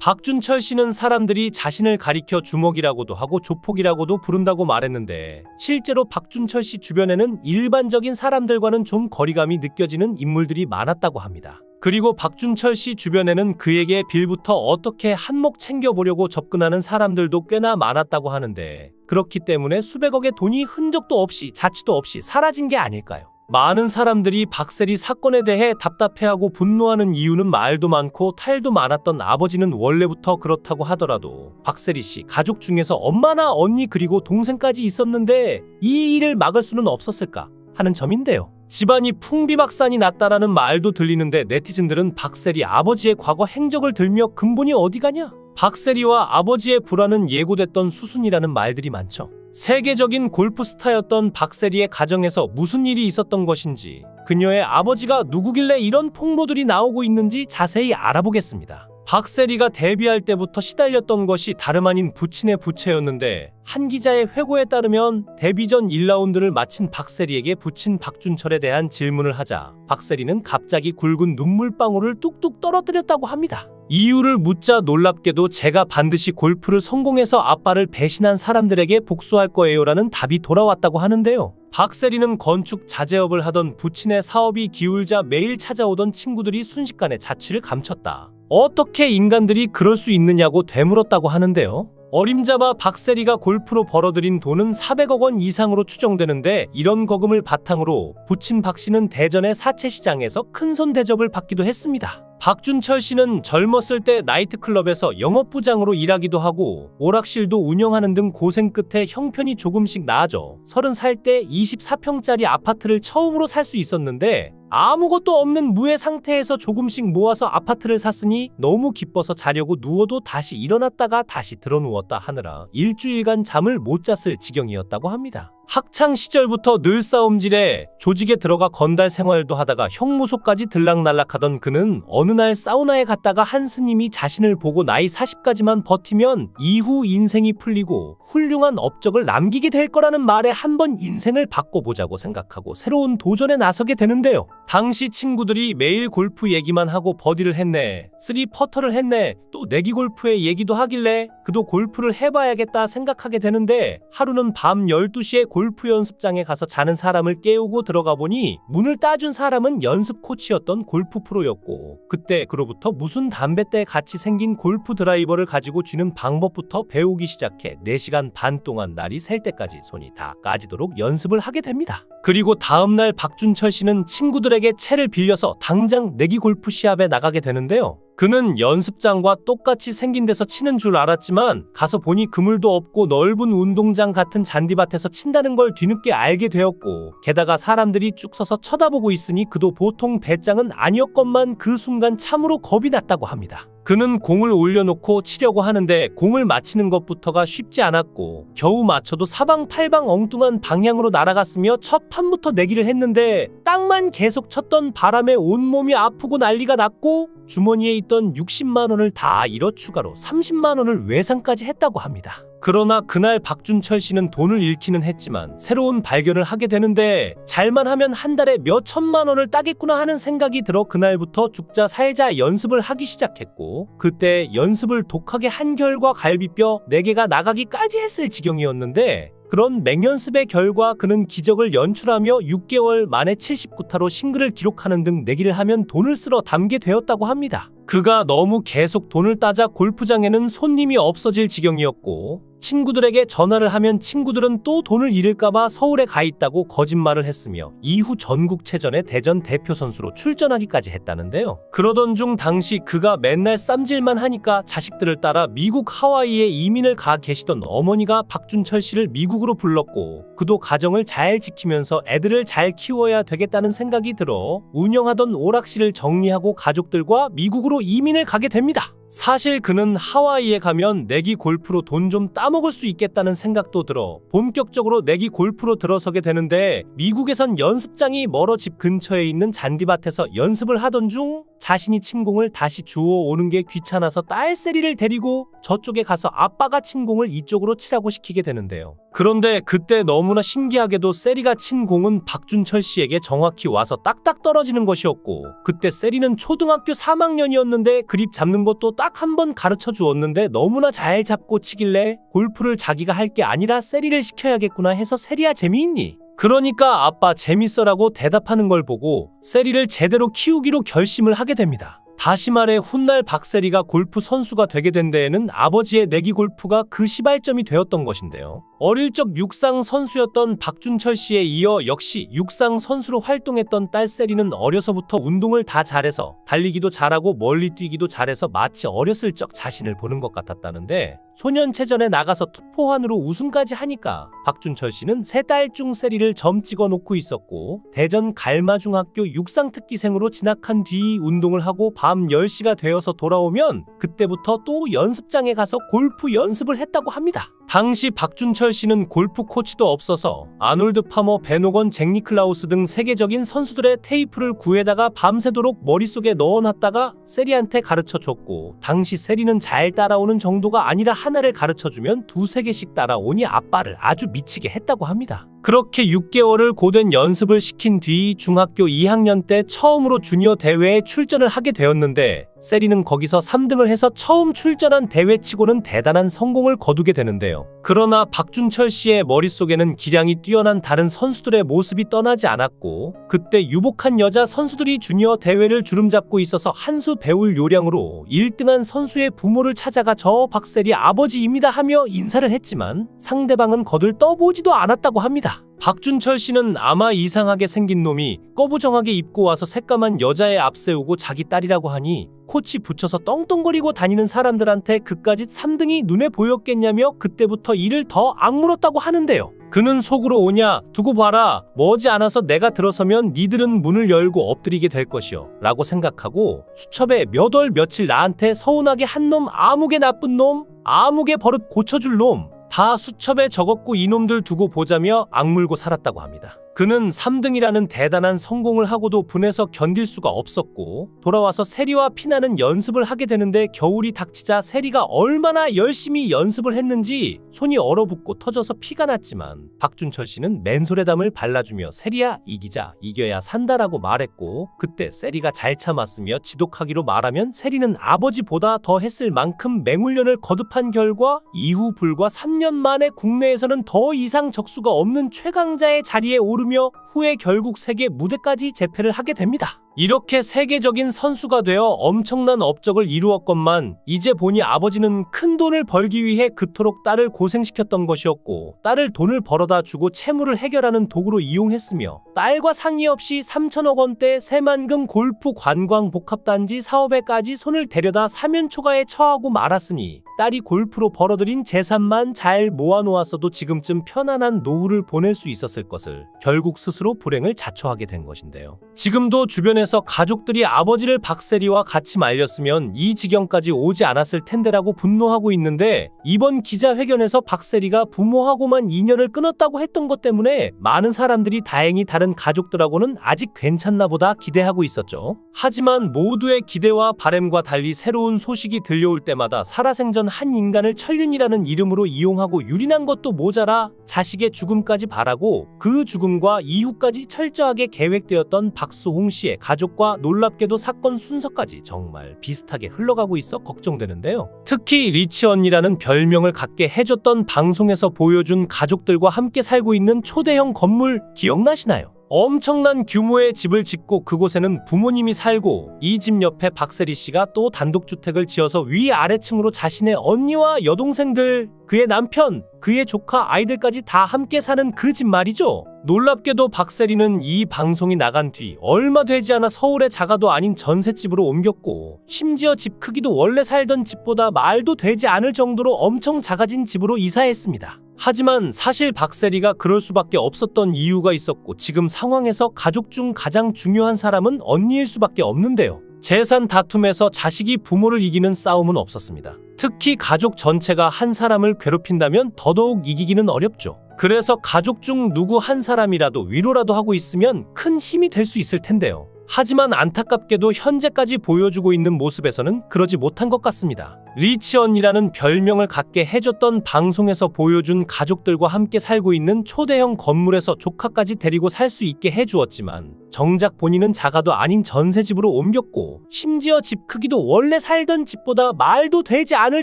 박준철 씨는 사람들이 자신을 가리켜 주먹이라고도 하고 조폭이라고도 부른다고 말했는데 실제로 박준철 씨 주변에는 일반적인 사람들과는 좀 거리감이 느껴지는 인물들이 많았다고 합니다. 그리고 박준철 씨 주변에는 그에게 빌부터 어떻게 한몫 챙겨보려고 접근하는 사람들도 꽤나 많았다고 하는데 그렇기 때문에 수백억의 돈이 흔적도 없이 자취도 없이 사라진 게 아닐까요? 많은 사람들이 박세리 사건에 대해 답답해하고 분노하는 이유는 말도 많고 탈도 많았던 아버지는 원래부터 그렇다고 하더라도 박세리 씨 가족 중에서 엄마나 언니 그리고 동생까지 있었는데 이 일을 막을 수는 없었을까 하는 점인데요. 집안이 풍비박산이 났다라는 말도 들리는데 네티즌들은 박세리 아버지의 과거 행적을 들며 근본이 어디 가냐? 박세리와 아버지의 불화는 예고됐던 수순이라는 말들이 많죠. 세계적인 골프 스타였던 박세리의 가정에서 무슨 일이 있었던 것인지, 그녀의 아버지가 누구길래 이런 폭로들이 나오고 있는지 자세히 알아보겠습니다. 박세리가 데뷔할 때부터 시달렸던 것이 다름 아닌 부친의 부채였는데 한 기자의 회고에 따르면 데뷔 전 1라운드를 마친 박세리에게 부친 박준철에 대한 질문을 하자 박세리는 갑자기 굵은 눈물방울을 뚝뚝 떨어뜨렸다고 합니다. 이유를 묻자 놀랍게도 제가 반드시 골프를 성공해서 아빠를 배신한 사람들에게 복수할 거예요라는 답이 돌아왔다고 하는데요. 박세리는 건축 자재업을 하던 부친의 사업이 기울자 매일 찾아오던 친구들이 순식간에 자취를 감췄다. 어떻게 인간들이 그럴 수 있느냐고 되물었다고 하는데요. 어림잡아 박세리가 골프로 벌어들인 돈은 400억 원 이상으로 추정되는데 이런 거금을 바탕으로 부친 박 씨는 대전의 사채시장에서 큰손 대접을 받기도 했습니다. 박준철 씨는 젊었을 때 나이트클럽에서 영업부장으로 일하기도 하고 오락실도 운영하는 등 고생 끝에 형편이 조금씩 나아져 30살 때 24평짜리 아파트를 처음으로 살 수 있었는데 아무것도 없는 무해 상태에서 조금씩 모아서 아파트를 샀으니 너무 기뻐서 자려고 누워도 다시 일어났다가 다시 들어누웠다 하느라 일주일간 잠을 못 잤을 지경이었다고 합니다. 학창 시절부터 늘 싸움질에 조직에 들어가 건달 생활도 하다가 형무소까지 들락날락하던 그는 어느 날 사우나에 갔다가 한 스님이 자신을 보고 나이 40까지만 버티면 이후 인생이 풀리고 훌륭한 업적을 남기게 될 거라는 말에 한번 인생을 바꿔보자고 생각하고 새로운 도전에 나서게 되는데요. 당시 친구들이 매일 골프 얘기만 하고 버디를 했네, 3퍼터를 했네, 또 내기 골프의 얘기도 하길래 그도 골프를 해봐야겠다 생각하게 되는데 하루는 밤 12시에 골프 연습장에 가서 자는 사람을 깨우고 들어가 보니 문을 따준 사람은 연습 코치였던 골프 프로였고 그때 그로부터 무슨 담뱃대에 같이 생긴 골프 드라이버를 가지고 쥐는 방법부터 배우기 시작해 4시간 반 동안 날이 샐 때까지 손이 다 까지도록 연습을 하게 됩니다. 그리고 다음날 박준철 씨는 친구들에게 채를 빌려서 당장 내기 골프 시합에 나가게 되는데요. 그는 연습장과 똑같이 생긴 데서 치는 줄 알았지만 가서 보니 그물도 없고 넓은 운동장 같은 잔디밭에서 친다는 걸 뒤늦게 알게 되었고 게다가 사람들이 쭉 서서 쳐다보고 있으니 그도 보통 배짱은 아니었건만 그 순간 참으로 겁이 났다고 합니다. 그는 공을 올려놓고 치려고 하는데 공을 맞히는 것부터가 쉽지 않았고 겨우 맞춰도 사방팔방 엉뚱한 방향으로 날아갔으며 첫 판부터 내기를 했는데 땅만 계속 쳤던 바람에 온몸이 아프고 난리가 났고 주머니에 있던 60만 원을 다 잃어 추가로 30만 원을 외상까지 했다고 합니다. 그러나 그날 박준철 씨는 돈을 잃기는 했지만 새로운 발견을 하게 되는데 잘만 하면 한 달에 몇 천만 원을 따겠구나 하는 생각이 들어 그날부터 죽자 살자 연습을 하기 시작했고 그때 연습을 독하게 한 결과 갈비뼈 4개가 나가기까지 했을 지경이었는데 그런 맹연습의 결과 그는 기적을 연출하며 6개월 만에 79타로 싱글을 기록하는 등 내기를 하면 돈을 쓸어 담게 되었다고 합니다. 그가 너무 계속 돈을 따자 골프장에는 손님이 없어질 지경이었고 친구들에게 전화를 하면 친구들은 또 돈을 잃을까봐 서울에 가 있다고 거짓말을 했으며 이후 전국체전에 대전 대표 선수로 출전하기까지 했다는데요. 그러던 중 당시 그가 맨날 쌈질만 하니까 자식들을 따라 미국 하와이에 이민을 가 계시던 어머니가 박준철 씨를 미국으로 불렀고 그도 가정을 잘 지키면서 애들을 잘 키워야 되겠다는 생각이 들어 운영하던 오락실을 정리하고 가족들과 미국으로 이민을 가게 됩니다. 사실 그는 하와이에 가면 내기 골프로 돈 좀 따먹을 수 있겠다는 생각도 들어 본격적으로 내기 골프로 들어서게 되는데 미국에선 연습장이 멀어 집 근처에 있는 잔디밭에서 연습을 하던 중 자신이 친 공을 다시 주워 오는 게 귀찮아서 딸세리를 데리고 저쪽에 가서 아빠가 친 공을 이쪽으로 치라고 시키게 되는데요. 그런데 그때 너무나 신기하게도 세리가 친 공은 박준철 씨에게 정확히 와서 딱딱 떨어지는 것이었고 그때 세리는 초등학교 3학년이었는데 그립 잡는 것도 딱 한 번 가르쳐 주었는데 너무나 잘 잡고 치길래 골프를 자기가 할 게 아니라 세리를 시켜야겠구나 해서 세리야 재미있니? 그러니까 아빠 재밌어라고 대답하는 걸 보고 세리를 제대로 키우기로 결심을 하게 됩니다. 다시 말해 훗날 박세리가 골프 선수가 되게 된 데에는 아버지의 내기 골프가 그 시발점이 되었던 것인데요. 어릴 적 육상 선수였던 박준철 씨에 이어 역시 육상 선수로 활동했던 딸 세리는 어려서부터 운동을 다 잘해서 달리기도 잘하고 멀리 뛰기도 잘해서 마치 어렸을 적 자신을 보는 것 같았다는데 소년체전에 나가서 투포환으로 우승까지 하니까 박준철 씨는 세 딸 중 세리를 점 찍어 놓고 있었고 대전 갈마중학교 육상특기생으로 진학한 뒤 운동을 하고 밤 10시가 되어서 돌아오면 그때부터 또 연습장에 가서 골프 연습을 했다고 합니다. 당시 박준철 씨는 골프 코치도 없어서 아놀드 파머, 베노건, 잭 니클라우스 등 세계적인 선수들의 테이프를 구해다가 밤새도록 머릿속에 넣어놨다가 세리한테 가르쳐줬고 당시 세리는 잘 따라오는 정도가 아니라 하나를 가르쳐주면 두세 개씩 따라오니 아빠를 아주 미치게 했다고 합니다. 그렇게 6개월을 고된 연습을 시킨 뒤 중학교 2학년 때 처음으로 주니어 대회에 출전을 하게 되었는데 세리는 거기서 3등을 해서 처음 출전한 대회치고는 대단한 성공을 거두게 되는데요. 그러나 박준철 씨의 머릿속에는 기량이 뛰어난 다른 선수들의 모습이 떠나지 않았고 그때 유복한 여자 선수들이 주니어 대회를 주름잡고 있어서 한 수 배울 요량으로 1등한 선수의 부모를 찾아가 저 박세리 아버지입니다 하며 인사를 했지만 상대방은 거들 떠보지도 않았다고 합니다. 박준철 씨는 아마 이상하게 생긴 놈이 꺼부정하게 입고 와서 새까만 여자애 앞세우고 자기 딸이라고 하니 코치 붙여서 떵떵거리고 다니는 사람들한테 그까짓 3등이 눈에 보였겠냐며 그때부터 이를 더 악물었다고 하는데요. 그는 속으로 오냐 두고 봐라 머지않아서 내가 들어서면 니들은 문을 열고 엎드리게 될 것이요 라고 생각하고 수첩에 몇 월 며칠 나한테 서운하게 한 놈 아무개 나쁜 놈 아무개 버릇 고쳐줄 놈 다 수첩에 적었고 이놈들 두고 보자며 악물고 살았다고 합니다. 그는 3등이라는 대단한 성공을 하고도 분해서 견딜 수가 없었고 돌아와서 세리와 피나는 연습을 하게 되는데 겨울이 닥치자 세리가 얼마나 열심히 연습을 했는지 손이 얼어붙고 터져서 피가 났지만 박준철 씨는 맨솔에담을 발라주며 세리야 이기자 이겨야 산다라고 말했고 그때 세리가 잘 참았으며 지독하기로 말하면 세리는 아버지보다 더 했을 만큼 맹훈련을 거듭한 결과 이후 불과 3년 만에 국내에서는 더 이상 적수가 없는 최강자의 자리에 오르며 후에 결국 세계 무대까지 재패를 하게 됩니다. 이렇게 세계적인 선수가 되어 엄청난 업적을 이루었건만 이제 보니 아버지는 큰 돈을 벌기 위해 그토록 딸을 고생시켰던 것이었고 딸을 돈을 벌어다 주고 채무를 해결하는 도구로 이용했으며 딸과 상의 없이 3천억 원대 새만금 골프 관광 복합단지 사업에까지 손을 대려다 사면초가에 처하고 말았으니 딸이 골프로 벌어들인 재산만 잘 모아놓았어도 지금쯤 편안한 노후를 보낼 수 있었을 것을 결국 스스로 불행을 자초하게 된 것인데요. 지금도 주변에서 가족들이 아버지를 박세리와 같이 말렸으면 이 지경까지 오지 않았을 텐데라고 분노하고 있는데 이번 기자회견에서 박세리가 부모하고만 인연을 끊었다고 했던 것 때문에 많은 사람들이 다행히 다른 가족들하고는 아직 괜찮나 보다 기대하고 있었죠. 하지만 모두의 기대와 바램과 달리 새로운 소식이 들려올 때마다 살아생전 한 인간을 천륜이라는 이름으로 이용하고 유린한 것도 모자라 자식의 죽음까지 바라고 그 죽음과 이후까지 철저하게 계획되었던 박수홍 씨의 가족과 놀랍게도 사건 순서까지 정말 비슷하게 흘러가고 있어 걱정되는데요. 특히 리치 언니라는 별명을 갖게 해줬던 방송에서 보여준 가족들과 함께 살고 있는 초대형 건물 기억나시나요? 엄청난 규모의 집을 짓고 그곳에는 부모님이 살고 이 집 옆에 박세리 씨가 또 단독주택을 지어서 위아래층으로 자신의 언니와 여동생들, 그의 남편, 그의 조카 아이들까지 다 함께 사는 그 집 말이죠. 놀랍게도 박세리는 이 방송이 나간 뒤 얼마 되지 않아 서울의 자가도 아닌 전셋집으로 옮겼고 심지어 집 크기도 원래 살던 집보다 말도 되지 않을 정도로 엄청 작아진 집으로 이사했습니다. 하지만 사실 박세리가 그럴 수밖에 없었던 이유가 있었고 지금 상황에서 가족 중 가장 중요한 사람은 언니일 수밖에 없는데요. 재산 다툼에서 자식이 부모를 이기는 싸움은 없었습니다. 특히 가족 전체가 한 사람을 괴롭힌다면 더더욱 이기기는 어렵죠. 그래서 가족 중 누구 한 사람이라도 위로라도 하고 있으면 큰 힘이 될 수 있을 텐데요. 하지만 안타깝게도 현재까지 보여주고 있는 모습에서는 그러지 못한 것 같습니다. 리치언이라는 별명을 갖게 해줬던 방송에서 보여준 가족들과 함께 살고 있는 초대형 건물에서 조카까지 데리고 살 수 있게 해주었지만 정작 본인은 자가도 아닌 전세집으로 옮겼고 심지어 집 크기도 원래 살던 집보다 말도 되지 않을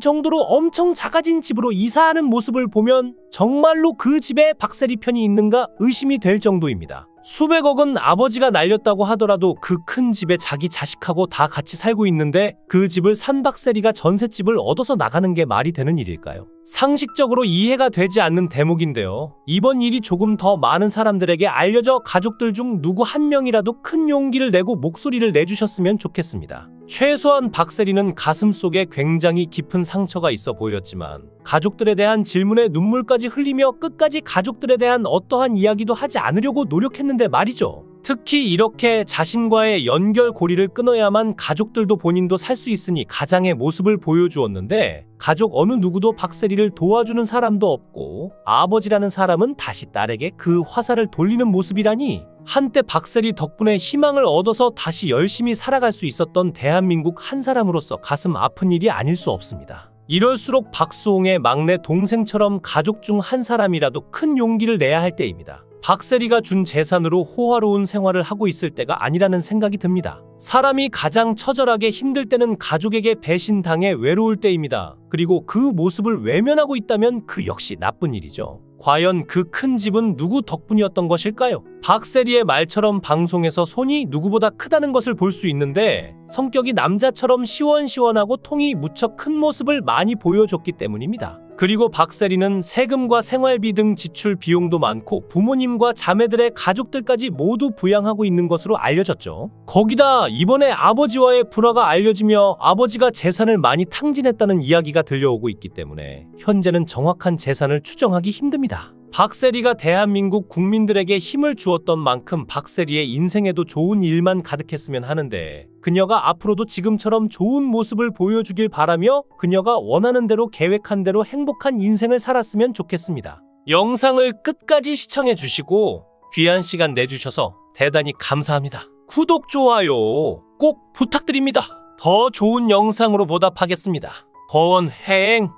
정도로 엄청 작아진 집으로 이사하는 모습을 보면 정말로 그 집에 박세리 편이 있는가 의심이 될 정도입니다. 수백억은 아버지가 날렸다고 하더라도 그 큰 집에 자기 자식하고 다 같이 살고 있는데 그 집을 산 박세리가 전셋집을 얻어서 나가는 게 말이 되는 일일까요? 상식적으로 이해가 되지 않는 대목인데요. 이번 일이 조금 더 많은 사람들에게 알려져 가족들 중 누구 한 명이라도 큰 용기를 내고 목소리를 내주셨으면 좋겠습니다. 최소한 박세리는 가슴 속에 굉장히 깊은 상처가 있어 보였지만 가족들에 대한 질문에 눈물까지 흘리며 끝까지 가족들에 대한 어떠한 이야기도 하지 않으려고 노력했는데 말이죠. 특히 이렇게 자신과의 연결고리를 끊어야만 가족들도 본인도 살 수 있으니 가장의 모습을 보여주었는데 가족 어느 누구도 박세리를 도와주는 사람도 없고 아버지라는 사람은 다시 딸에게 그 화살을 돌리는 모습이라니 한때 박세리 덕분에 희망을 얻어서 다시 열심히 살아갈 수 있었던 대한민국 한 사람으로서 가슴 아픈 일이 아닐 수 없습니다. 이럴수록 박수홍의 막내 동생처럼 가족 중 한 사람이라도 큰 용기를 내야 할 때입니다. 박세리가 준 재산으로 호화로운 생활을 하고 있을 때가 아니라는 생각이 듭니다. 사람이 가장 처절하게 힘들 때는 가족에게 배신당해 외로울 때입니다. 그리고 그 모습을 외면하고 있다면 그 역시 나쁜 일이죠. 과연 그 큰 집은 누구 덕분이었던 것일까요? 박세리의 말처럼 방송에서 손이 누구보다 크다는 것을 볼 수 있는데 성격이 남자처럼 시원시원하고 통이 무척 큰 모습을 많이 보여줬기 때문입니다. 그리고 박세리는 세금과 생활비 등 지출 비용도 많고 부모님과 자매들의 가족들까지 모두 부양하고 있는 것으로 알려졌죠. 거기다 이번에 아버지와의 불화가 알려지며 아버지가 재산을 많이 탕진했다는 이야기가 들려오고 있기 때문에 현재는 정확한 재산을 추정하기 힘듭니다. 박세리가 대한민국 국민들에게 힘을 주었던 만큼 박세리의 인생에도 좋은 일만 가득했으면 하는데 그녀가 앞으로도 지금처럼 좋은 모습을 보여주길 바라며 그녀가 원하는 대로 계획한 대로 행복한 인생을 살았으면 좋겠습니다. 영상을 끝까지 시청해 주시고 귀한 시간 내주셔서 대단히 감사합니다. 구독, 좋아요 꼭 부탁드립니다. 더 좋은 영상으로 보답하겠습니다. 거원행